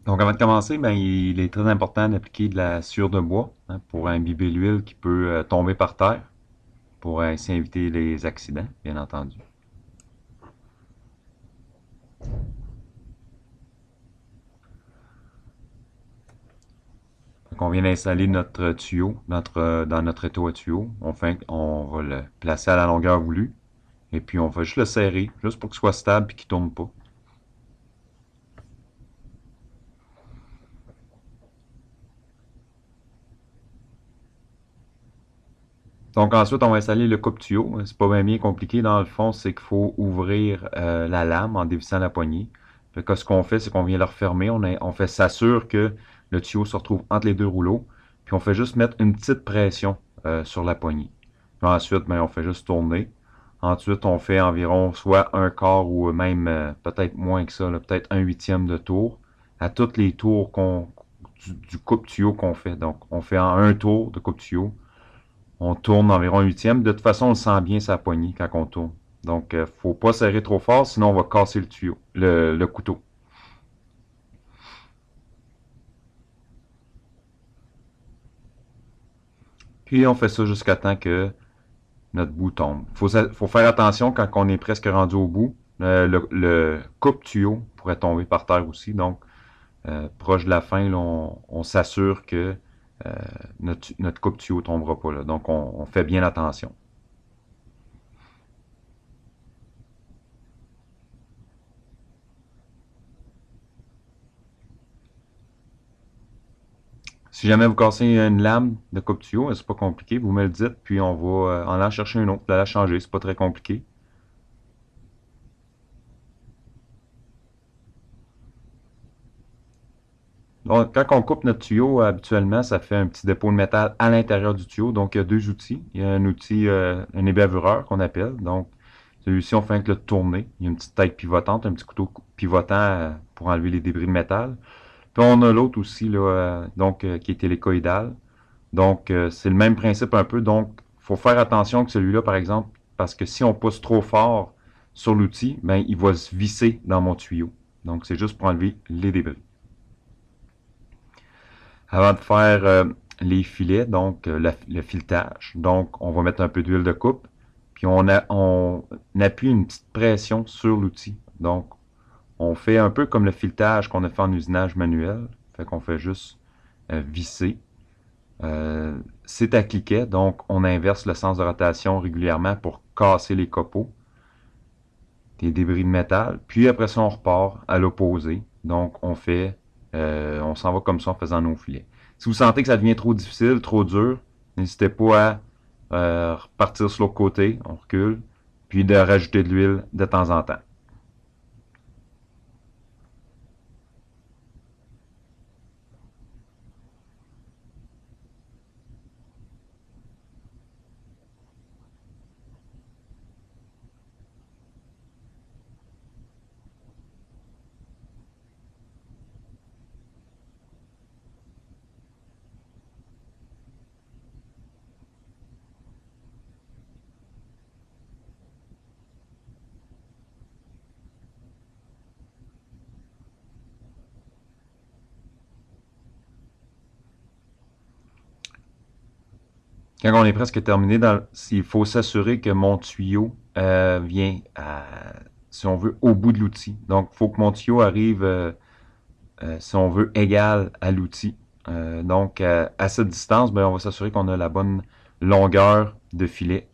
Donc avant de commencer, ben, il est très important d'appliquer de la sciure de bois pour imbiber l'huile qui peut tomber par terre, pour ainsi éviter les accidents, bien entendu. Donc on vient d'installer notre tuyau dans notre étau à tuyau. On va le placer à la longueur voulue et puis on va juste le serrer, juste pour qu'il soit stable et qu'il ne tourne pas. Donc ensuite, on va installer le coupe-tuyau. C'est pas bien compliqué dans le fond, c'est qu'il faut ouvrir la lame en dévissant la poignée. Fait que ce qu'on fait, c'est qu'on vient le refermer. On fait s'assure que le tuyau se retrouve entre les deux rouleaux. Puis on fait juste mettre une petite pression sur la poignée. Puis ensuite, ben, on fait juste tourner. Ensuite, on fait environ soit un quart ou même peut-être moins que ça, peut-être un huitième de tour à tous les tours du coupe-tuyau qu'on fait. Donc, on fait en un tour de coupe-tuyau, on tourne environ un huitième. De toute façon, on le sent bien sa poignée quand on tourne. Donc, faut pas serrer trop fort, sinon on va casser le tuyau, le couteau. Puis on fait ça jusqu'à temps que notre bout tombe. Faut faire attention quand on est presque rendu au bout. Le coupe-tuyau pourrait tomber par terre aussi. Donc, proche de la fin, là, on s'assure que euh, notre coupe-tuyau ne tombera pas. Là. Donc, on fait bien attention. Si jamais vous cassez une lame de coupe tuyau, c'est pas compliqué, vous me le dites, puis on va en aller chercher une autre, la changer, c'est pas très compliqué. Donc, quand on coupe notre tuyau, habituellement, ça fait un petit dépôt de métal à l'intérieur du tuyau. Donc, il y a deux outils. Il y a un outil, un ébavureur qu'on appelle. Donc, celui-ci, on fait avec le tourner. Il y a une petite tête pivotante, un petit couteau pivotant pour enlever les débris de métal. Puis, on a l'autre aussi, là, qui est hélicoïdal. Donc, c'est le même principe un peu. Donc, il faut faire attention que celui-là, par exemple, parce que si on pousse trop fort sur l'outil, ben, il va se visser dans mon tuyau. Donc, c'est juste pour enlever les débris. Avant de faire les filets, donc le filetage, donc on va mettre un peu d'huile de coupe, puis on appuie une petite pression sur l'outil. Donc, on fait un peu comme le filetage qu'on a fait en usinage manuel. Fait qu'on fait juste visser. C'est à cliquet, donc on inverse le sens de rotation régulièrement pour casser les copeaux, des débris de métal. Puis après ça, on repart à l'opposé. Donc on s'en va comme ça en faisant nos filets. Si vous sentez que ça devient trop difficile, trop dur, n'hésitez pas à repartir sur l'autre côté, on recule, puis de rajouter de l'huile de temps en temps. Quand on est presque terminé, il faut s'assurer que mon tuyau vient, si on veut, au bout de l'outil. Donc, il faut que mon tuyau arrive, si on veut, égal à l'outil. Donc, à cette distance, ben, on va s'assurer qu'on a la bonne longueur de filet.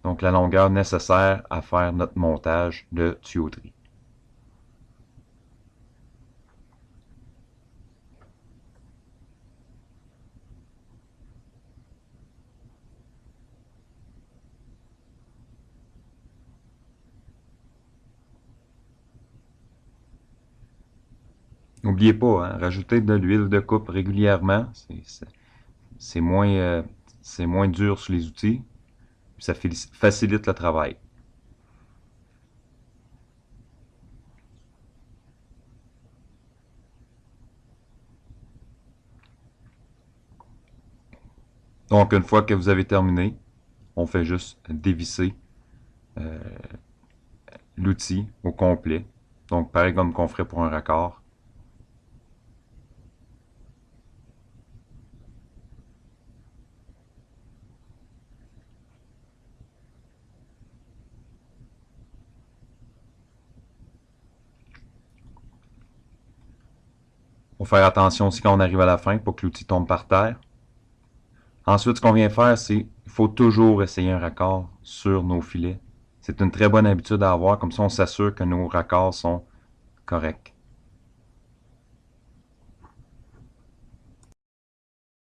Donc, la longueur nécessaire à faire notre montage de tuyauterie. N'oubliez pas, hein, rajouter de l'huile de coupe régulièrement, c'est moins, c'est moins dur sur les outils, puis ça facilite le travail. Donc, une fois que vous avez terminé, on fait juste dévisser euh, l'outil au complet. Donc, pareil comme qu'on ferait pour un raccord. Faut faire attention aussi quand on arrive à la fin pour que l'outil tombe par terre. Ensuite, ce qu'on vient faire, c'est il faut toujours essayer un raccord sur nos filets. C'est une très bonne habitude à avoir, comme ça on s'assure que nos raccords sont corrects.